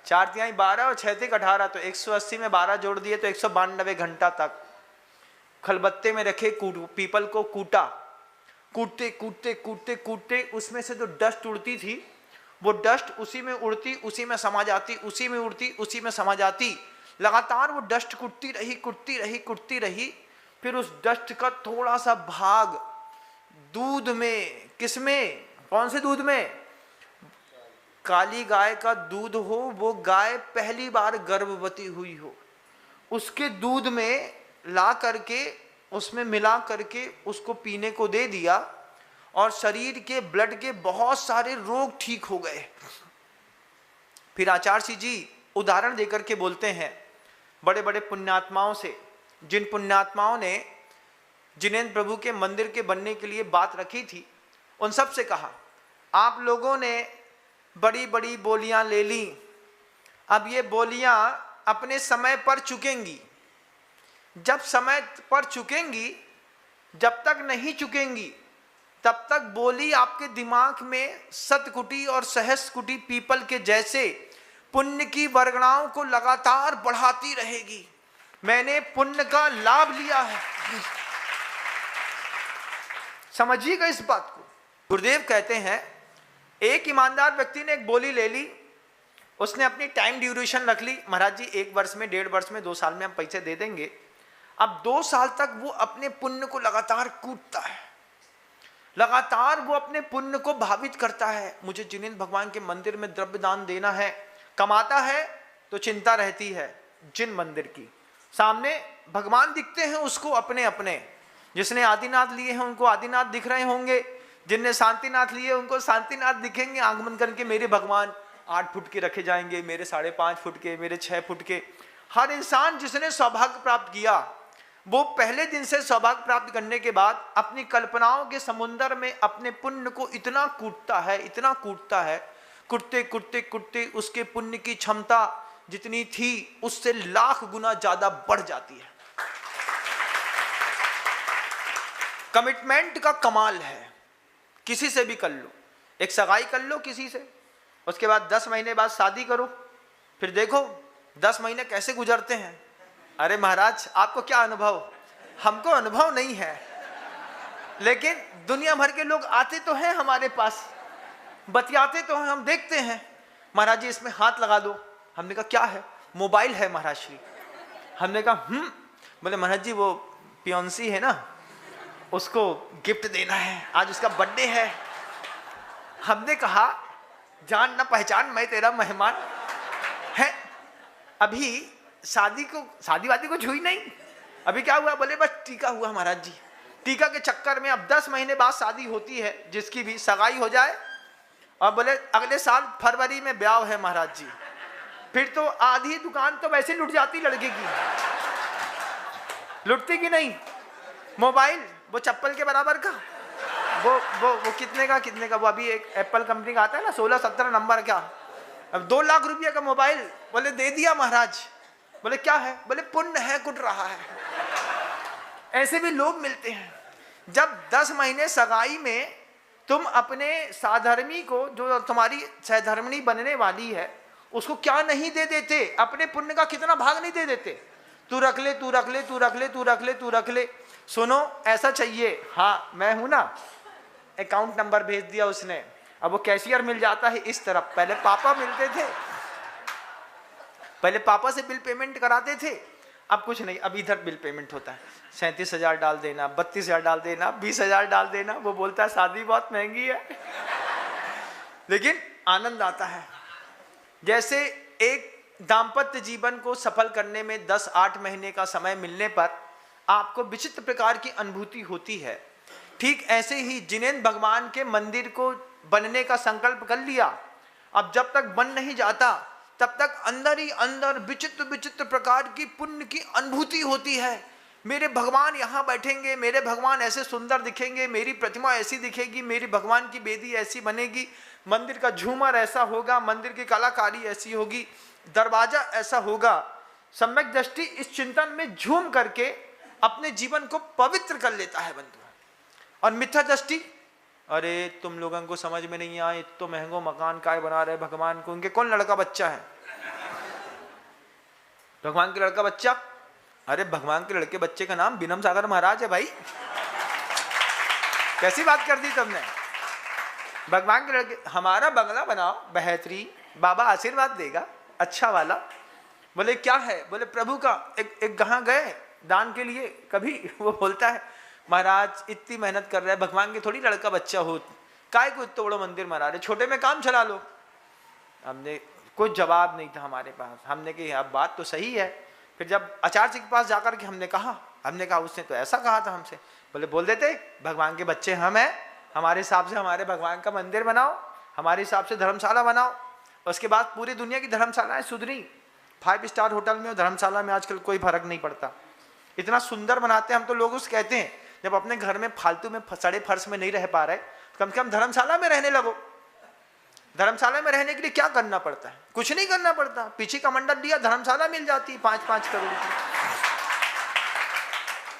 4 × 12 और 6 × 18 तो 180 में 12 जोड़ दिए तो 192 घंटा तक खलबत्ते में रखे पीपल को कूटा। कूटते कूटते कूटते कूटते उसमें से जो डस्ट उड़ती थी वो डस्ट उसी में उड़ती, उसी में समा जाती, उसी में उड़ती, उसी में समा जाती। लगातार वो डस्ट कुटती रही कुटती रही कुटती रही। फिर उस डस्ट का थोड़ा सा भाग दूध में, किसमें, कौन से दूध में? काली गाय का दूध हो, वो गाय पहली बार गर्भवती हुई हो, उसके दूध में ला करके उसमें मिला करके उसको पीने को दे दिया और शरीर के ब्लड के बहुत सारे रोग ठीक हो गए। फिर आचार्य जी उदाहरण देकर के बोलते हैं बड़े बड़े पुण्यात्माओं से, जिन पुण्यात्माओं ने जिनेंद्र प्रभु के मंदिर के बनने के लिए बात रखी थी, उन सब से कहा आप लोगों ने बड़ी बड़ी बोलियां ले ली, अब ये बोलियां अपने समय पर चुकेंगी। जब समय पर चुकेंगी, जब तक नहीं चुकेंगी तब तक बोली आपके दिमाग में सतकुटी और सहस्कुटी पीपल के जैसे पुण्य की वर्गणाओं को लगातार बढ़ाती रहेगी। मैंने पुण्य का लाभ लिया है, समझिएगा इस बात को। गुरुदेव कहते हैं एक ईमानदार व्यक्ति ने एक बोली ले ली, उसने अपनी टाइम ड्यूरेशन रख ली, महाराज जी 1 वर्ष में, 1.5 वर्ष में, 2 साल में हम पैसे दे देंगे। अब 2 साल तक वो अपने पुण्य को लगातार कूटता है, लगातार वो अपने पुण्य को भावित करता है। मुझे जिनेंद्र भगवान के मंदिर में द्रव्य दान देना है, कमाता है तो चिंता रहती है जिन मंदिर की। सामने भगवान दिखते हैं उसको अपने अपने, जिसने आदिनाथ लिए हैं उनको आदिनाथ दिख रहे होंगे, जिनने शांतिनाथ लिए उनको शांतिनाथ दिखेंगे। आंख बंद करके मेरे भगवान 8 फुट के रखे जाएंगे, मेरे 5.5 फुट के, मेरे 6 फुट के। हर इंसान जिसने सौभाग्य प्राप्त किया वो पहले दिन से सौभाग्य प्राप्त करने के बाद अपनी कल्पनाओं के समुद्र में अपने पुण्य को इतना कूटता है, इतना कूटता है, कुटते कुटते कुटते उसके पुण्य की क्षमता जितनी थी उससे लाख गुना ज्यादा बढ़ जाती है। कमिटमेंट का कमाल है। किसी से भी कर लो, एक सगाई कर लो किसी से, उसके बाद 10 महीने बाद शादी करो, फिर देखो 10 महीने कैसे गुजरते हैं। अरे महाराज आपको क्या अनुभव, हमको अनुभव नहीं है, लेकिन दुनिया भर के लोग आते तो हैं हमारे पास, बतियाते तो हैं, हम देखते हैं। महाराज जी इसमें हाथ लगा दो। हमने कहा क्या है? मोबाइल है महाराज श्री। हमने कहा बोले महाराज जी वो पियोंसी है ना, उसको गिफ्ट देना है, आज उसका बर्थडे है। हमने कहा जान ना पहचान, मैं तेरा मेहमान है, अभी शादी वादी को छुई नहीं, अभी क्या हुआ? बोले बस टीका हुआ महाराज जी। टीका के चक्कर में अब 10 महीने बाद शादी होती है, जिसकी भी सगाई हो जाए, और बोले अगले साल फरवरी में ब्याह है महाराज जी। फिर तो आधी दुकान तो वैसे लुट जाती लड़के की, लुटती की नहीं। मोबाइल वो चप्पल के बराबर का, वो कितने का वो अभी एक एप्पल कंपनी का आता है ना 16-17 नंबर का, अब 2 लाख रुपये का मोबाइल बोले दे दिया महाराज। बोले क्या है? बोले पुण्य है कुट रहा है। ऐसे भी लोग मिलते हैं। जब 10 महीने सगाई में तुम अपने साधर्मी को, जो तुम्हारी सहधर्मिणी बनने वाली है, उसको क्या नहीं दे देते? अपने पुण्य का कितना भाग नहीं दे देते? तू रख ले, तू रख ले, तू रख ले, तू रख ले, तू रख ले। सुनो ऐसा चाहिए, हाँ मैं हूं ना, अकाउंट नंबर भेज दिया उसने। अब वो कैशियर मिल जाता है इस तरफ, पहले पापा मिलते थे, पहले पापा से बिल पेमेंट कराते थे, अब कुछ नहीं, अब इधर बिल पेमेंट होता है। 37,000 डाल देना, 32,000 डाल देना, 20,000 डाल देना। वो बोलता है शादी बहुत महंगी है लेकिन आनंद आता है। जैसे एक दाम्पत्य जीवन को सफल करने में 10-8 महीने का समय मिलने पर आपको विचित्र प्रकार की अनुभूति होती है, ठीक ऐसे ही जिनेंद्र भगवान के मंदिर को बनने का संकल्प कर लिया। अब जब तक बन नहीं जाता तब तक अंदर ही अंदर विचित्र विचित्र प्रकार की पुण्य की अनुभूति होती है। मेरे भगवान यहाँ बैठेंगे, मेरे भगवान ऐसे सुंदर दिखेंगे, मेरी प्रतिमा ऐसी दिखेगी, मेरी भगवान की बेदी ऐसी बनेगी, मंदिर का झूमर ऐसा होगा, मंदिर की कलाकारी ऐसी होगी, दरवाजा ऐसा होगा। सम्यक दृष्टि इस चिंतन में झूम करके अपने जीवन को पवित्र कर लेता है बंधु। और मिथ्या दृष्टि, अरे तुम लोगों को समझ में नहीं आए, तो महंगो मकान काय बना रहे भगवान को, उनके कौन लड़का बच्चा है? भगवान के लड़का बच्चा, अरे भगवान के लड़के बच्चे का नाम बिनम सागर महाराज है भाई। कैसी बात कर दी तुमने? भगवान के लड़के, हमारा बंगला बनाओ बेहतरीन, बाबा आशीर्वाद देगा अच्छा वाला। बोले क्या है? बोले प्रभु का एक कहाँ गए दान के लिए कभी? वो बोलता है महाराज इतनी मेहनत कर रहे हैं, भगवान के थोड़ी लड़का बच्चा हो, काय को इतना बड़ा मंदिर बना रहे, छोटे में काम चला लो। हमने कोई जवाब नहीं था हमारे पास। हमने कहा अब बात तो सही है। फिर जब आचार्य जी के पास जाकर के हमने कहा हमने कहा उसने तो ऐसा कहा था हमसे। बोले बोल देते भगवान के बच्चे हम हैं, हमारे हिसाब से हमारे भगवान का मंदिर बनाओ, हमारे हिसाब से धर्मशाला बनाओ। उसके बाद पूरी दुनिया की धर्मशालाएं सुधरी। 5 स्टार होटल में और धर्मशाला में आजकल कोई फर्क नहीं पड़ता, इतना सुंदर बनाते हैं। हम तो लोग उस कहते हैं जब अपने घर में फालतू में सड़े फर्श में नहीं रह पा रहे, कम से कम धर्मशाला में रहने लगो। धर्मशाला में रहने के लिए क्या करना पड़ता है? कुछ नहीं करना पड़ता, पीछे का मंडल दिया, धर्मशाला मिल जाती 5-5 करोड़ की।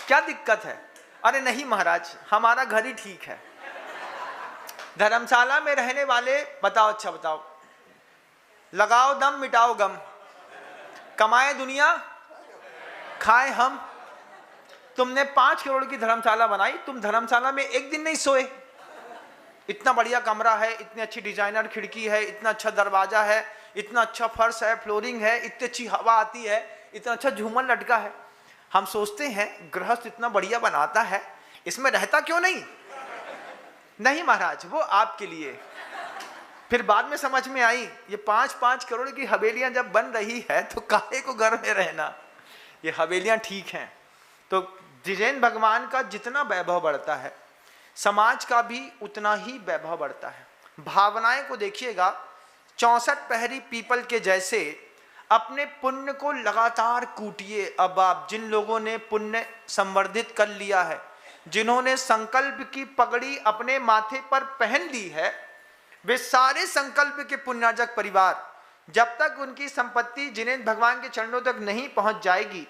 क्या दिक्कत है? अरे नहीं महाराज, हमारा घर ही ठीक है। धर्मशाला में रहने वाले बताओ, अच्छा बताओ, लगाओ दम मिटाओ गम, कमाए दुनिया खाए हम। तुमने 5 करोड़ की धर्मशाला बनाई, तुम धर्मशाला में एक दिन नहीं सोए। इतना बढ़िया कमरा है, इतनी अच्छी डिजाइनर खिड़की है, इतना अच्छा दरवाजा है, इतना अच्छा फर्श है, फ्लोरिंग है, इतनी अच्छी हवा आती है, इतना अच्छा झूमर लटका है। हम सोचते हैं गृहस्थ इतना बढ़िया बनाता है, इसमें रहता क्यों नहीं? नहीं महाराज, वो आपके लिए। फिर बाद में समझ में आई ये 5-5 करोड़ की हवेलियां जब बन रही है तो काहे को घर में रहना, ये हवेलियां ठीक हैं। तो जिनेंद्र भगवान का जितना वैभव बढ़ता है, समाज का भी उतना ही वैभव बढ़ता है। भावनाएं को देखिएगा, 64 पहरी पीपल के जैसे अपने पुण्य को लगातार कूटिए। अब आप जिन लोगों ने पुण्य संवर्धित कर लिया है, जिन्होंने संकल्प की पगड़ी अपने माथे पर पहन ली है, वे सारे संकल्प के पुण्यार्जक परिवार, जब तक उनकी संपत्ति जिनेंद्र भगवान के चरणों तक नहीं पहुंच जाएगी,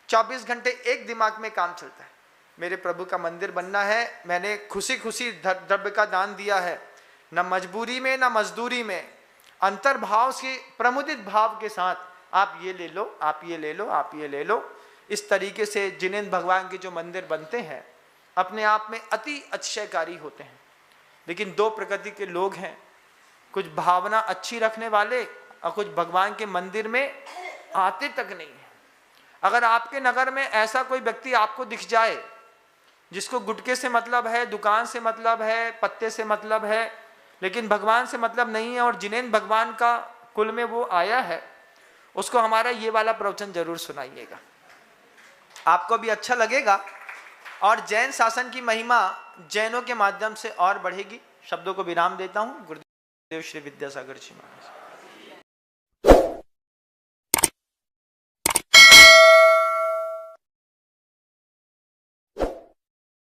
24 घंटे एक दिमाग में काम चलता है, मेरे प्रभु का मंदिर बनना है, मैंने खुशी खुशी द्रव्य का दान दिया है, न मजबूरी में न मजदूरी में, अंतर्भाव से प्रमुदित भाव के साथ आप ये ले लो, आप ये ले लो, आप ये ले लो। इस तरीके से जिनेंद्र भगवान के जो मंदिर बनते हैं अपने आप में अति अतिशयकारी होते हैं। लेकिन 2 प्रकृति के लोग हैं, कुछ भावना अच्छी रखने वाले और कुछ भगवान के मंदिर में आते तक नहीं है। अगर आपके नगर में ऐसा कोई व्यक्ति आपको दिख जाए जिसको गुटके से मतलब है, दुकान से मतलब है, पत्ते से मतलब है, लेकिन भगवान से मतलब नहीं है, और जिनेंद्र भगवान का कुल में वो आया है, उसको हमारा ये वाला प्रवचन जरूर सुनाइएगा, आपको भी अच्छा लगेगा और जैन शासन की महिमा जैनों के माध्यम से और बढ़ेगी। शब्दों को विराम देता हूँ। गुरुदेव श्री विद्यासागर जी महाराज।